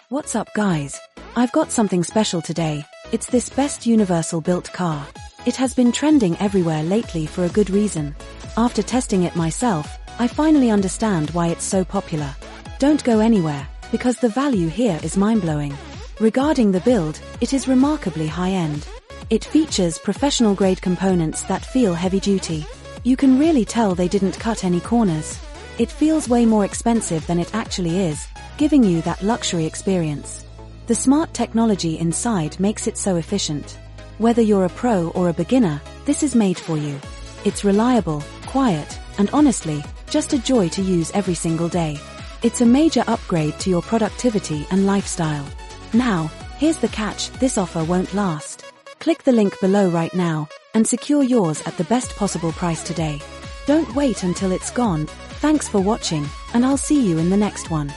What's up guys? I've got something special today. It's this best universal built car. It has been trending everywhere lately for a good reason. After testing it myself, I finally understand why it's so popular. Don't go anywhere, because the value here is mind-blowing. Regarding the build, it is remarkably high-end. It features professional-grade components that feel heavy-duty. You can really tell they didn't cut any corners. It feels way more expensive than it actually is, giving you that luxury experience. The smart technology inside makes it so efficient. Whether you're a pro or a beginner, this is made for you. It's reliable, quiet, and honestly, just a joy to use every single day. It's a major upgrade to your productivity and lifestyle. Now, here's the catch: this offer won't last. Click the link below right now and secure yours at the best possible price today. Don't wait until it's gone. Thanks for watching, and I'll see you in the next one.